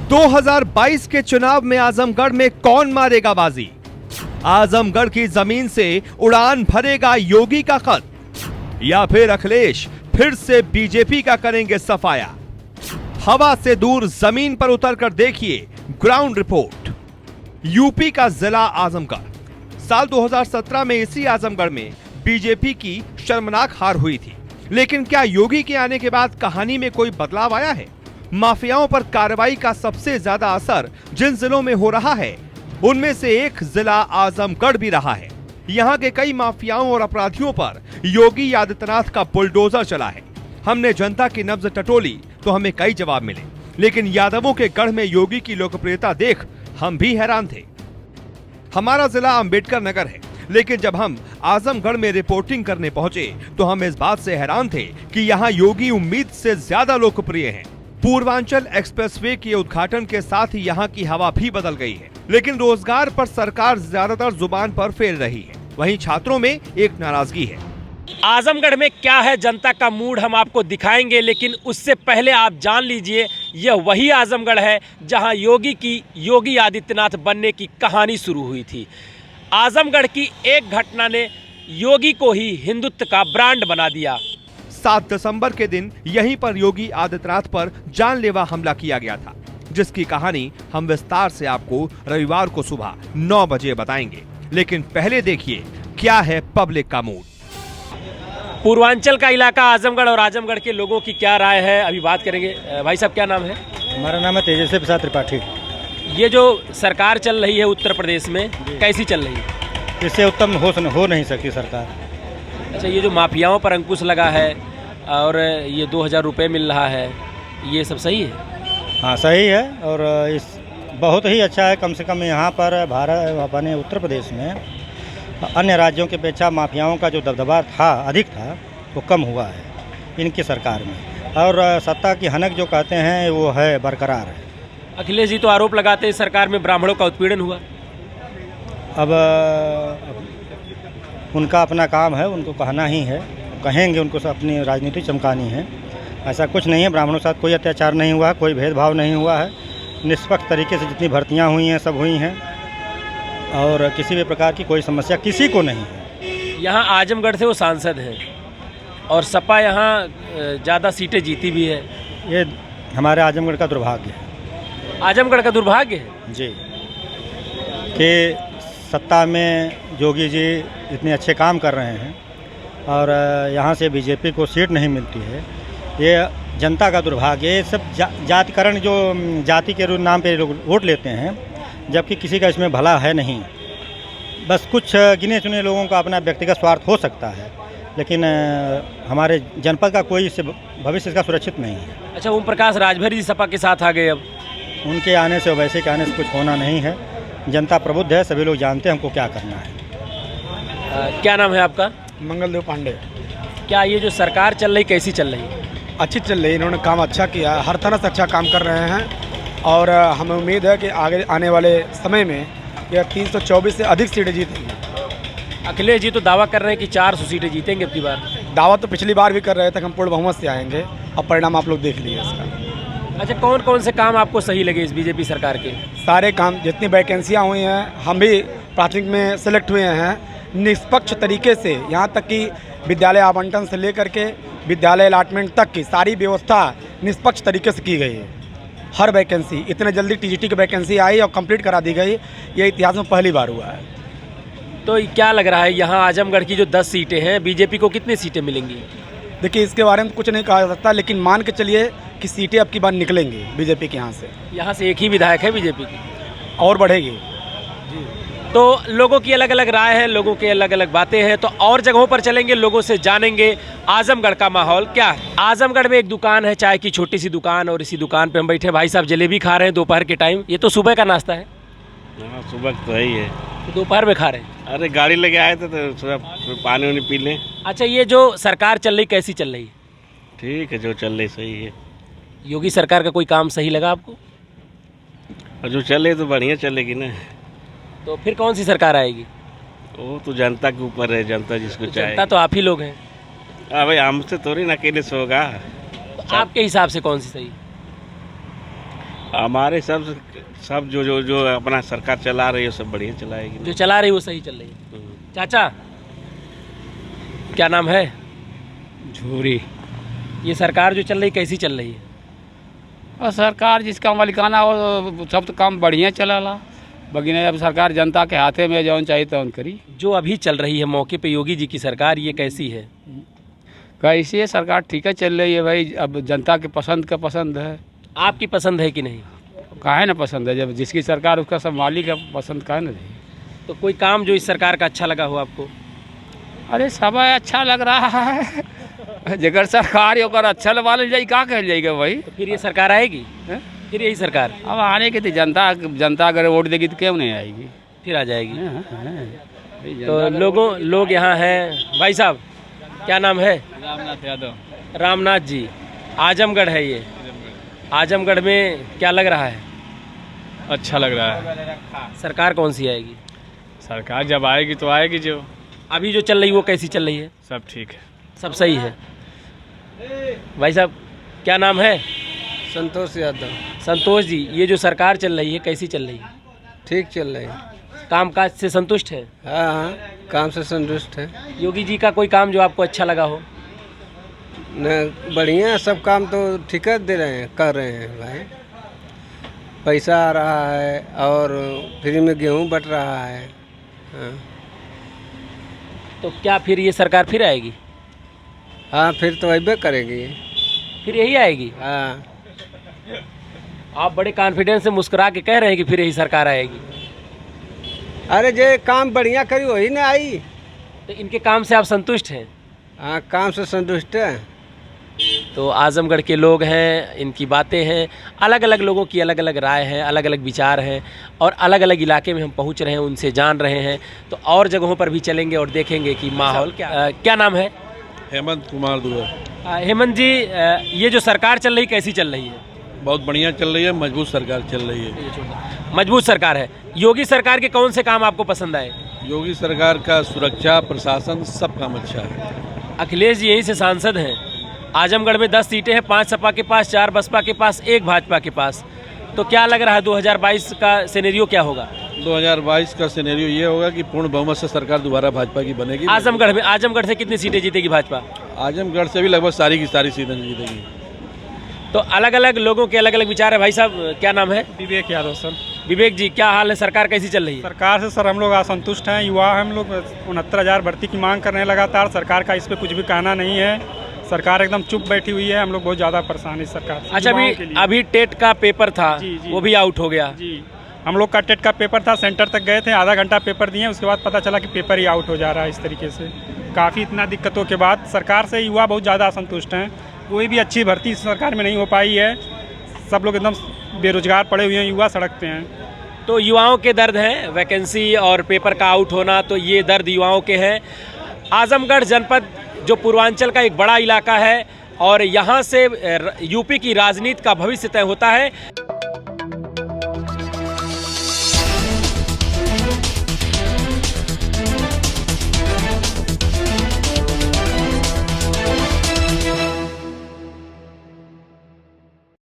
2022 के चुनाव में आजमगढ़ में कौन मारेगा बाजी? आजमगढ़ की जमीन से उड़ान भरेगा योगी का खत, या फिर अखिलेश फिर से बीजेपी का करेंगे सफाया? हवा से दूर जमीन पर उतरकर देखिए ग्राउंड रिपोर्ट। यूपी का जिला आजमगढ़। साल 2017 में इसी आजमगढ़ में बीजेपी की शर्मनाक हार हुई थी, लेकिन क्या योगी के आने के बाद कहानी में कोई बदलाव आया है? माफियाओं पर कार्रवाई का सबसे ज्यादा असर जिन जिलों में हो रहा है, उनमें से एक जिला आजमगढ़ भी रहा है। यहाँ के कई माफियाओं और अपराधियों पर योगी आदित्यनाथ का बुलडोजर चला है। हमने जनता की नब्ज टटोली तो हमें कई जवाब मिले, लेकिन यादवों के गढ़ में योगी की लोकप्रियता देख हम भी हैरान थे। हमारा जिला अंबेडकर नगर है, लेकिन जब हम आजमगढ़ में रिपोर्टिंग करने पहुंचे तो हम इस बात से हैरान थे कि यहाँ योगी उम्मीद से ज्यादा लोकप्रिय हैं। पूर्वांचल एक्सप्रेसवे के उद्घाटन के साथ ही यहाँ की हवा भी बदल गई है, लेकिन रोजगार पर सरकार ज्यादातर जुबान पर फेर रही है। वहीं छात्रों में एक नाराजगी है। आजमगढ़ में क्या है जनता का मूड हम आपको दिखाएंगे, लेकिन उससे पहले आप जान लीजिए यह वही आजमगढ़ है जहां योगी आदित्यनाथ बनने की कहानी शुरू हुई थी। आजमगढ़ की एक घटना ने योगी को ही हिंदुत्व का ब्रांड बना दिया। 7 दिसंबर के दिन यहीं पर योगी आदित्यनाथ पर जानलेवा हमला किया गया था, जिसकी कहानी हम विस्तार से आपको रविवार को सुबह 9 बजे बताएंगे। लेकिन पहले देखिए क्या है पब्लिक का मूड। पूर्वांचल का इलाका आजमगढ़ और आजमगढ़ के लोगों की क्या राय है, अभी बात करेंगे। भाई साहब क्या नाम है? हमारा नाम है तेजस्वी प्रसाद त्रिपाठी। ये जो सरकार चल रही है उत्तर प्रदेश में, कैसी चल रही है? इससे उत्तम हो नहीं सकती सरकार। अच्छा, ये जो माफियाओं पर अंकुश लगा है और ये 2000 रुपये मिल रहा है, ये सब सही है? हाँ सही है, और इस बहुत ही अच्छा है। कम से कम यहाँ पर भारत अपने उत्तर प्रदेश में अन्य राज्यों की अपेक्षा माफियाओं का जो दबदबा था अधिक था, वो कम हुआ है इनकी सरकार में। और सत्ता की हनक जो कहते हैं वो है बरकरार है। अखिलेश जी तो आरोप लगाते हैं सरकार में ब्राह्मणों का उत्पीड़न हुआ। अब उनका अपना काम है, उनको कहना ही है, कहेंगे, उनको अपनी राजनीति चमकानी है। ऐसा कुछ नहीं है, ब्राह्मणों के साथ कोई अत्याचार नहीं हुआ है, कोई भेदभाव नहीं हुआ है। निष्पक्ष तरीके से जितनी भर्तियां हुई हैं सब हुई हैं, और किसी भी प्रकार की कोई समस्या किसी को नहीं है। यहाँ आजमगढ़ से वो सांसद हैं और सपा यहाँ ज़्यादा सीटें जीती भी है। ये हमारे आजमगढ़ का दुर्भाग्य है। आजमगढ़ का दुर्भाग्य है जी, कि सत्ता में योगी जी इतने अच्छे काम कर रहे हैं और यहाँ से बीजेपी को सीट नहीं मिलती है। ये जनता का दुर्भाग्य है। ये सब जातिकरण, जो जाति के नाम पे लोग वोट लेते हैं, जबकि किसी का इसमें भला है नहीं। बस कुछ गिने चुने लोगों का अपना व्यक्तिगत स्वार्थ हो सकता है, लेकिन हमारे जनपद का कोई इससे भविष्य इसका सुरक्षित नहीं है। अच्छा, ओम प्रकाश राजभर जी सपा के साथ आ गए। अब उनके आने से, वैसे के आने से कुछ होना नहीं है। जनता प्रबुद्ध है, सभी लोग जानते हैं हमको क्या करना है। क्या नाम है आपका? मंगलदेव पांडे। क्या ये जो सरकार चल रही कैसी चल रही है? अच्छी चल रही है, इन्होंने काम अच्छा किया, हर तरह से अच्छा काम कर रहे हैं, और हमें उम्मीद है कि आगे आने वाले समय में यह 324 से अधिक सीटें जीतेंगी। अखिलेश जी तो दावा कर रहे हैं कि 400 सीटें जीतेंगे अपनी बार। दावा तो पिछली बार भी कर रहे थे कि हम पूर्ण बहुमत से आएंगे, अब परिणाम आप लोग देख लिए इसका। अच्छा, कौन कौन से काम आपको सही लगे इस बीजेपी सरकार के? सारे काम, जितनी वैकेंसियाँ हुई हैं, हम भी प्राथमिक में सेलेक्ट हुए हैं, निष्पक्ष तरीके से, यहाँ तक कि विद्यालय आवंटन से लेकर के विद्यालय अलॉटमेंट तक की सारी व्यवस्था निष्पक्ष तरीके से की गई है। हर वैकेंसी, इतने जल्दी टीजीटी की वैकेंसी आई और कंप्लीट करा दी गई, ये इतिहास में पहली बार हुआ है। तो क्या लग रहा है यहाँ आजमगढ़ की जो 10 सीटें हैं, बीजेपी को कितनी सीटें मिलेंगी? देखिए, इसके बारे में कुछ नहीं कहा जा सकता, लेकिन मान के चलिए कि सीटें अब की बार निकलेंगी बीजेपी के यहाँ से। यहाँ से एक ही विधायक है बीजेपी की, और बढ़ेगी। तो लोगों की अलग अलग राय है, लोगों के अलग अलग बातें हैं। तो और जगहों पर चलेंगे, लोगों से जानेंगे आजमगढ़ का माहौल क्या है। आजमगढ़ में एक दुकान है, चाय की छोटी सी दुकान, और इसी दुकान पे हम बैठे। भाई साहब जलेबी खा रहे हैं दोपहर के टाइम। ये तो सुबह का नाश्ता है। हाँ, सुबह तो है ही है। तो दोपहर में खा रहे हैं? अरे गाड़ी लेके आए थे तो थोड़ा पानी वानी पी लें। अच्छा, ये जो सरकार चल रही कैसी चल रही है? ठीक है, जो चल रही सही है। योगी सरकार का कोई काम सही लगा आपको? और जो चले तो बढ़िया चलेगी ना। तो फिर कौन सी सरकार आएगी? वो तो जनता के ऊपर है, जनता जिसको चाहे। जनता तो आप ही लोग हैं। हाँ भाई, हमसे थोड़ी ना अकेले से होगा। तो आपके हिसाब से कौन सी सही? हमारे सब जो अपना सरकार चला रही है सब बढ़िया चलाएगी जो चला रही है वो सही चल रही है। चाचा क्या नाम है? झूरी। ये सरकार जो चल रही कैसी चल रही है? और सरकार जिसका मालिकाना हो सब तो काम बढ़िया चलाला, बाकी अब सरकार जनता के हाथे में जौन चाहिए तौन करी। जो अभी चल रही है मौके पे योगी जी की सरकार, ये कैसी है? कैसी है सरकार? ठीक है चल रही है भाई, अब जनता के पसंद का पसंद है। आपकी पसंद है कि नहीं? काहे ना पसंद है, जब जिसकी सरकार उसका सब मालिक है, पसंद काहे ना रही। तो कोई काम जो इस सरकार का अच्छा लगा हो आपको? अरे सब अच्छा लग रहा है जगह सरकार ओकर अच्छा लगा ले जाई, का कहल जाएगा भाई। तो फिर ये सरकार आएगी? हैं? फिर यही सरकार अब आने की थी जनता अगर वोट देगी तो क्यों नहीं आएगी। फिर आ जाएगी। तो तो लोग यहाँ हैं। भाई साहब क्या नाम है? रामनाथ यादव। रामनाथ जी, आजमगढ़ है ये। आजमगढ़ में क्या लग रहा है? अच्छा लग रहा है। सरकार कौन सी आएगी? सरकार जब आएगी तो आएगी, जो अभी जो चल रही है वो कैसी चल रही है? सब ठीक है। सब सही है। भाई साहब क्या नाम है? संतोष यादव। संतोष जी, ये जो सरकार चल रही है कैसी चल रही है? ठीक चल रही है। कामकाज से संतुष्ट है? हाँ हाँ, काम से संतुष्ट है। योगी जी का कोई काम जो आपको अच्छा लगा हो? न बढ़िया, सब काम तो ठीक दे रहे हैं, कर रहे हैं भाई। पैसा आ रहा है और फ्री में गेहूं बट रहा है। हाँ तो क्या फिर ये सरकार फिर आएगी? हाँ, फिर तो अबे करेगी। फिर यही आएगी? हाँ, आप बड़े कॉन्फिडेंस से मुस्कुरा के कह रहे हैं कि फिर यही सरकार आएगी। अरे जे काम बढ़िया करी वही ना आई। तो इनके काम से आप संतुष्ट हैं? हाँ, काम से संतुष्ट है। तो आजमगढ़ के लोग हैं, इनकी बातें हैं, अलग अलग लोगों की अलग अलग राय है, अलग अलग विचार हैं, और अलग अलग इलाके में हम पहुंच रहे हैं, उनसे जान रहे हैं। तो और जगहों पर भी चलेंगे और देखेंगे कि माहौल क्या नाम है? हेमंत कुमार दुबे। हेमंत जी, ये जो सरकार चल रही कैसी चल रही है? बहुत बढ़िया चल रही है, मजबूत सरकार चल रही है। मजबूत सरकार है। योगी सरकार के कौन से काम आपको पसंद आए? योगी सरकार का सुरक्षा प्रशासन सब काम अच्छा है। अखिलेश जी यहीं से सांसद हैं। आजमगढ़ में 10 सीटें हैं, 5 सपा के पास, 4 बसपा के पास, 1 भाजपा के पास। तो क्या लग रहा है 2022 का सिनेरियो क्या होगा? 2022 का सिनेरियो ये होगा कि पूर्ण बहुमत से सरकार दोबारा भाजपा की बनेगी। आजमगढ़ से कितनी सीटें जीतेगी भाजपा? आजमगढ़ से भी लगभग सारी की सारी सीटें जीतेगी। तो अलग अलग लोगों के अलग अलग विचार है। भाई साहब क्या नाम है? विवेक यादव सर। विवेक जी, क्या हाल है? सरकार कैसी चल रही है? सरकार से सर हम लोग असंतुष्ट हैं, युवा हम लोग 69,000 भर्ती की मांग कर रहे हैं लगातार। सरकार का इस पे कुछ भी कहना नहीं है, सरकार एकदम चुप बैठी हुई है। हम लोग बहुत ज़्यादा परेशान है सरकार से। अच्छा, अभी टेट का पेपर था, जी, वो भी आउट हो गया। जी, हम लोग का टेट का पेपर था, सेंटर तक गए थे, आधा घंटा पेपर दिए, उसके बाद पता चला कि पेपर ही आउट हो जा रहा है। इस तरीके से काफ़ी इतना दिक्कतों के बाद सरकार से युवा बहुत ज़्यादा असंतुष्ट हैं। कोई भी अच्छी भर्ती सरकार में नहीं हो पाई है, सब लोग एकदम बेरोजगार पड़े हुए हैं, युवा सड़क पे हैं। तो युवाओं के दर्द हैं, वैकेंसी और पेपर का आउट होना, तो ये दर्द युवाओं के हैं। आजमगढ़ जनपद जो पूर्वांचल का एक बड़ा इलाका है और यहाँ से यूपी की राजनीति का भविष्य तय होता है।